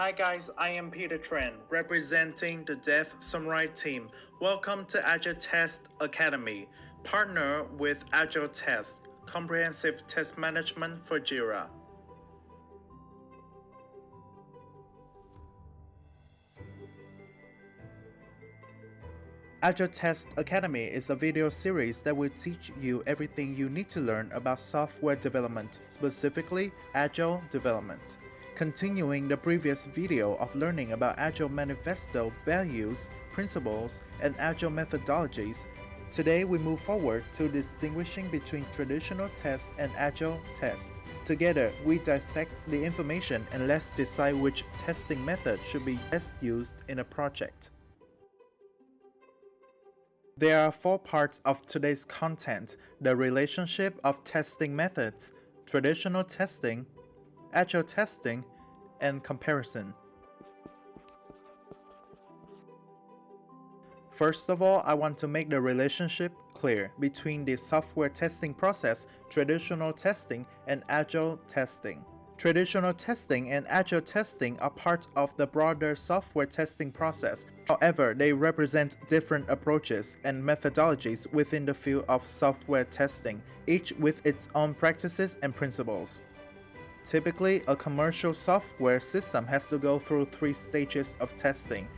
Hi guys, I am Peter Tran, representing the DevSamurai team. Welcome to Agile Test Academy, partner with Agile Test, comprehensive test management for Jira. Agile Test Academy is a video series that will teach you everything you need to learn about software development, specifically Agile development. Continuing the previous video of learning about Agile Manifesto values, principles, and Agile methodologies, today we move forward to distinguishing between traditional tests and Agile test. Together, we dissect the information and let's decide which testing method should be best used in a project. There are four parts of today's content: the relationship of testing methods, traditional testing, Agile testing, and comparison. First of all, I want to make the relationship clear between the software testing process, traditional testing, and Agile testing. Traditional testing and Agile testing are part of the broader software testing process. However, they represent different approaches and methodologies within the field of software testing, each with its own practices and principles. Typically, a commercial software system has to go through three stages of testing.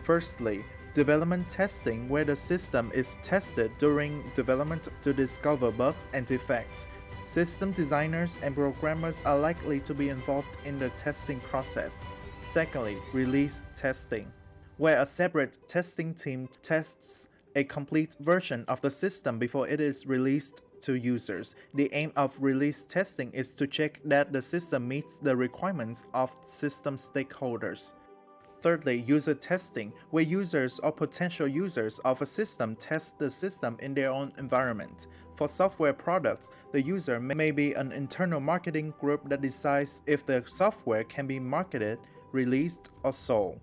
Firstly, development testing, where the system is tested during development to discover bugs and defects. System designers and programmers are likely to be involved in the testing process. Secondly, release testing, where a separate testing team tests a complete version of the system before it is released to users. The aim of release testing is to check that the system meets the requirements of system stakeholders. Thirdly, user testing, where users or potential users of a system test the system in their own environment. For software products, the user may be an internal marketing group that decides if the software can be marketed, released, or sold.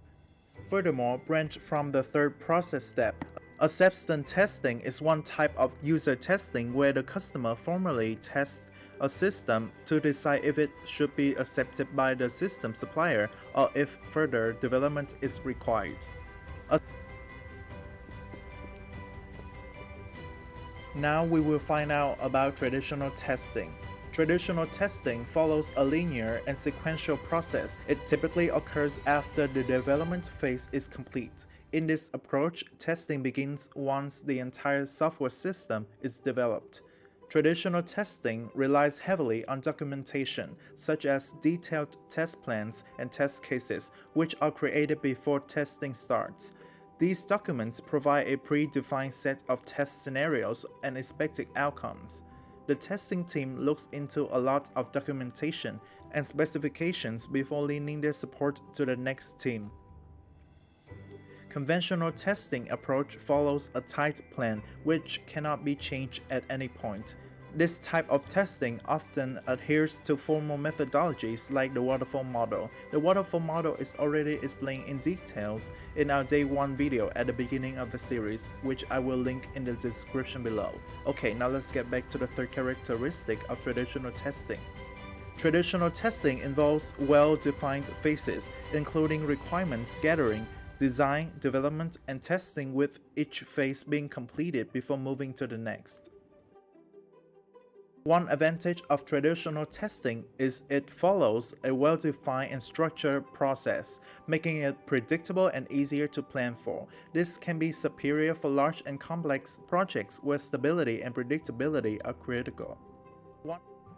Furthermore, branch from the third process step. Acceptance testing is one type of user testing where the customer formally tests a system to decide if it should be accepted by the system supplier or if further development is required. Now we will find out about traditional testing. Traditional testing follows a linear and sequential process. It typically occurs after the development phase is complete. In this approach, testing begins once the entire software system is developed. Traditional testing relies heavily on documentation, such as detailed test plans and test cases, which are created before testing starts. These documents provide a predefined set of test scenarios and expected outcomes. The testing team looks into a lot of documentation and specifications before lending their support to the next team. Conventional testing approach follows a tight plan which cannot be changed at any point. This type of testing often adheres to formal methodologies like the waterfall model. The waterfall model is already explained in details in our day 1 video at the beginning of the series, which I will link in the description below. Okay, now let's get back to the third characteristic of traditional testing. Traditional testing involves well-defined phases, including requirements gathering, design, development, and testing, with each phase being completed before moving to the next. One advantage of traditional testing is it follows a well-defined and structured process, making it predictable and easier to plan for. This can be superior for large and complex projects where stability and predictability are critical.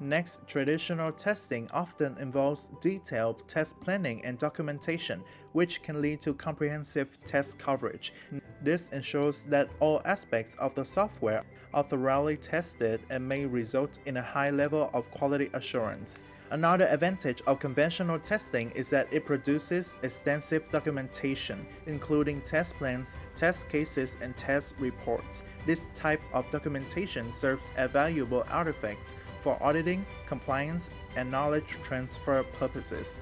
Next, traditional testing often involves detailed test planning and documentation, which can lead to comprehensive test coverage. This ensures that all aspects of the software are thoroughly tested and may result in a high level of quality assurance. Another advantage of conventional testing is that it produces extensive documentation, including test plans, test cases, and test reports. This type of documentation serves as valuable artifacts for auditing, compliance, and knowledge transfer purposes.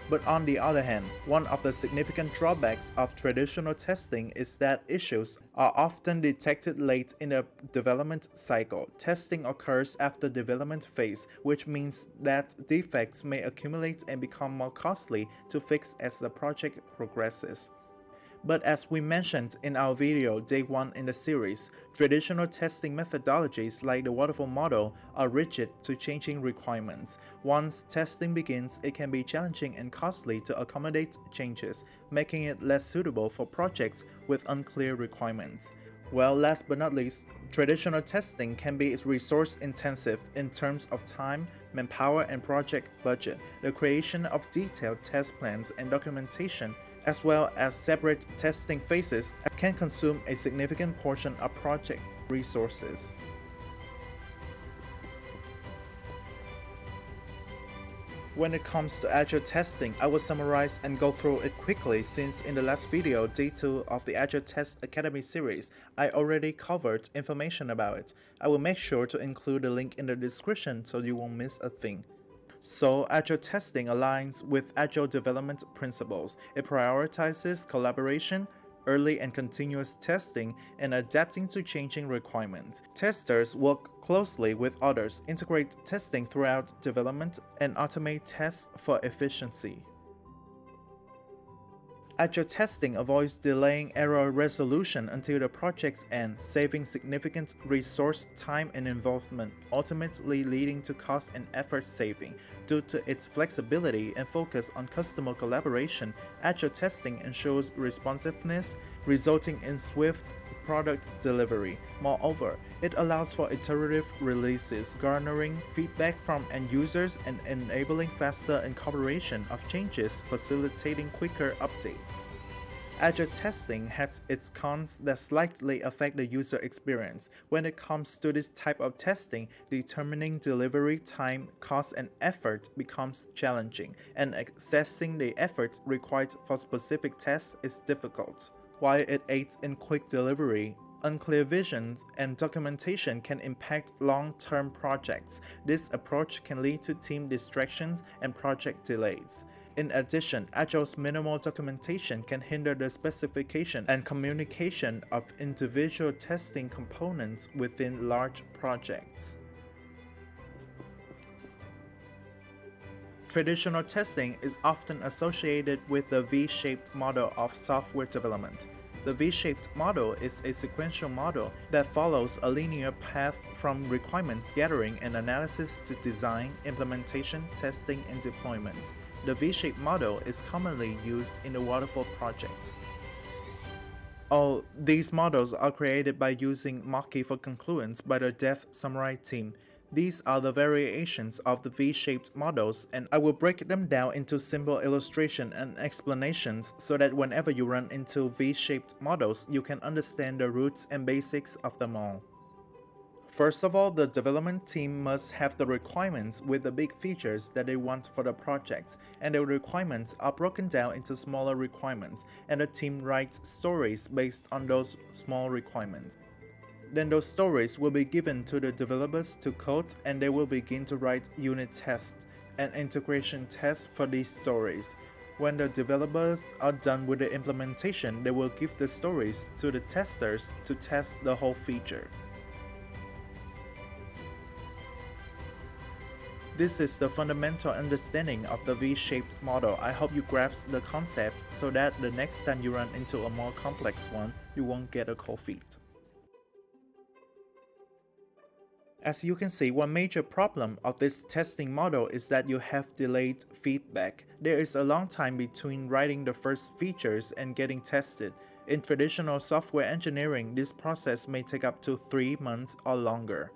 But on the other hand, one of the significant drawbacks of traditional testing is that issues are often detected late in the development cycle. Testing occurs after development phase, which means that defects may accumulate and become more costly to fix as the project progresses. But as we mentioned in our video Day 1 in the series, traditional testing methodologies like the waterfall model are rigid to changing requirements. Once testing begins, it can be challenging and costly to accommodate changes, making it less suitable for projects with unclear requirements. Well, last but not least, traditional testing can be resource intensive in terms of time, manpower, and project budget. The creation of detailed test plans and documentation, as well as separate testing phases, can consume a significant portion of project resources. When it comes to Agile testing, I will summarize and go through it quickly since in the last video, Day 2 of the Agile Test Academy series, I already covered information about it. I will make sure to include a link in the description so you won't miss a thing. So, Agile testing aligns with Agile development principles. It prioritizes collaboration, early and continuous testing, and adapting to changing requirements. Testers work closely with others, integrate testing throughout development, and automate tests for efficiency. Agile testing avoids delaying error resolution until the project's end, saving significant resource, time, and involvement, ultimately leading to cost and effort saving. Due to its flexibility and focus on customer collaboration, Agile testing ensures responsiveness, resulting in swift product delivery. Moreover, it allows for iterative releases, garnering feedback from end users and enabling faster incorporation of changes, facilitating quicker updates. Agile testing has its cons that slightly affect the user experience. When it comes to this type of testing, determining delivery time, cost, and effort becomes challenging, and assessing the effort required for specific tests is difficult. While it aids in quick delivery, unclear visions and documentation can impact long-term projects. This approach can lead to team distractions and project delays. In addition, Agile's minimal documentation can hinder the specification and communication of individual testing components within large projects. Traditional testing is often associated with the V-shaped model of software development. The V-shaped model is a sequential model that follows a linear path from requirements gathering and analysis to design, implementation, testing, and deployment. The V-shaped model is commonly used in the waterfall project. All these models are created by using Mach-E for Confluence by the DevSamurai team. These are the variations of the V-shaped models, and I will break them down into simple illustration and explanations so that whenever you run into V-shaped models, you can understand the roots and basics of them all. First of all, the development team must have the requirements with the big features that they want for the project, and the requirements are broken down into smaller requirements, and the team writes stories based on those small requirements. Then those stories will be given to the developers to code, and they will begin to write unit tests and integration tests for these stories. When the developers are done with the implementation, they will give the stories to the testers to test the whole feature. This is the fundamental understanding of the V-shaped model. I hope you grasp the concept so that the next time you run into a more complex one, you won't get a cold feet. As you can see, one major problem of this testing model is that you have delayed feedback. There is a long time between writing the first features and getting tested. In traditional software engineering, this process may take up to 3 months or longer.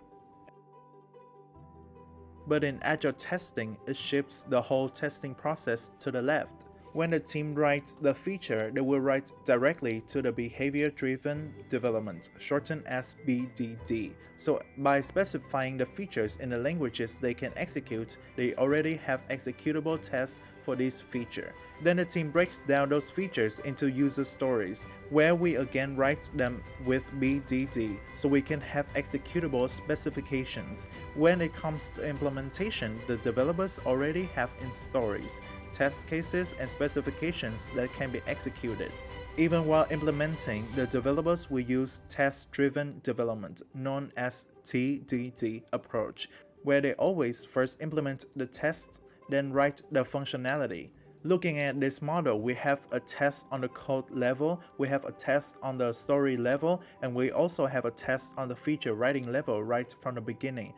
But in Agile testing, it shifts the whole testing process to the left. When the team writes the feature, they will write directly to the behavior-driven development, shortened as BDD. So by specifying the features in the languages they can execute, they already have executable tests for this feature. Then the team breaks down those features into user stories, where we again write them with BDD so we can have executable specifications. When it comes to implementation, the developers already have in stories, test cases, and specifications that can be executed. Even while implementing, the developers will use test-driven development, known as TDD approach, where they always first implement the tests, then write the functionality. Looking at this model, we have a test on the code level, we have a test on the story level, and we also have a test on the feature writing level right from the beginning.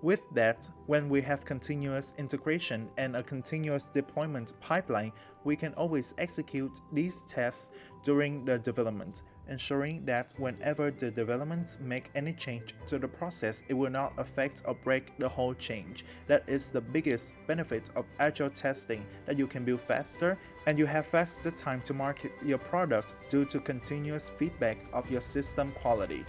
With that, when we have continuous integration and a continuous deployment pipeline, we can always execute these tests during the development, ensuring that whenever the developments make any change to the process, it will not affect or break the whole change. That is the biggest benefit of agile testing, that you can build faster and you have faster time to market your product due to continuous feedback of your system quality.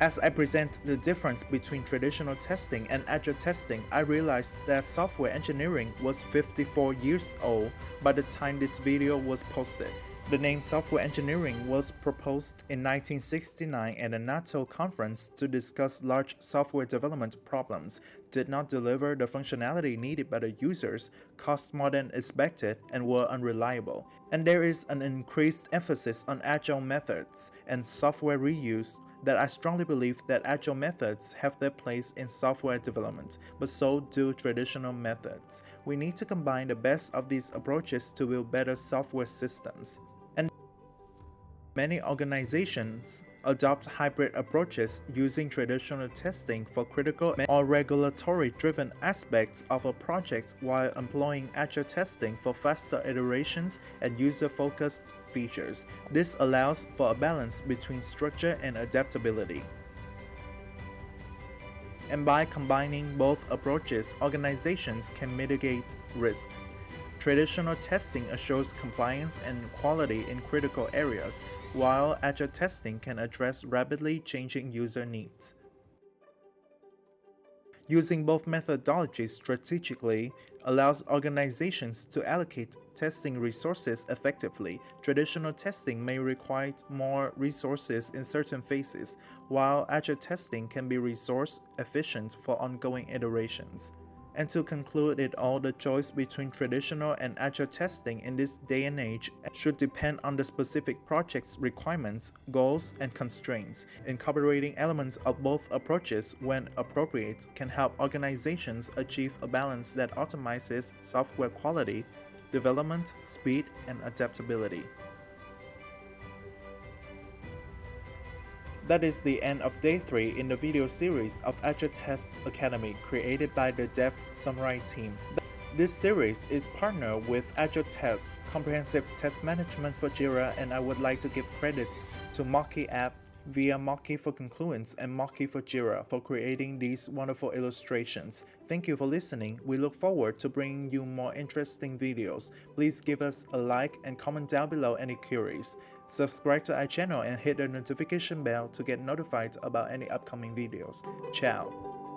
As I present the difference between traditional testing and agile testing, I realized that software engineering was 54 years old by the time this video was posted. The name software engineering was proposed in 1969 at a NATO conference to discuss large software development problems, did not deliver the functionality needed by the users, cost more than expected, and were unreliable. And there is an increased emphasis on agile methods and software reuse that I strongly believe that agile methods have their place in software development, but so do traditional methods. We need to combine the best of these approaches to build better software systems. And many organizations adopt hybrid approaches using traditional testing for critical or regulatory-driven aspects of a project while employing agile testing for faster iterations and user-focused features. This allows for a balance between structure and adaptability. And by combining both approaches, organizations can mitigate risks. Traditional testing assures compliance and quality in critical areas, while agile testing can address rapidly changing user needs. Using both methodologies strategically allows organizations to allocate testing resources effectively. Traditional testing may require more resources in certain phases, while agile testing can be resource efficient for ongoing iterations. And to conclude it all, the choice between traditional and agile testing in this day and age should depend on the specific project's requirements, goals, and constraints. Incorporating elements of both approaches when appropriate can help organizations achieve a balance that optimizes software quality, development, speed, and adaptability. That is the end of day 3 in the video series of Agile Test Academy created by the DevSamurai team. This series is partnered with Agile Test, comprehensive test management for Jira, and I would like to give credits to Mocky app via Mocky for Confluence and Mocky for Jira for creating these wonderful illustrations. Thank you for listening. We look forward to bringing you more interesting videos. Please give us a like and comment down below any queries. Subscribe to our channel and hit the notification bell to get notified about any upcoming videos. Ciao!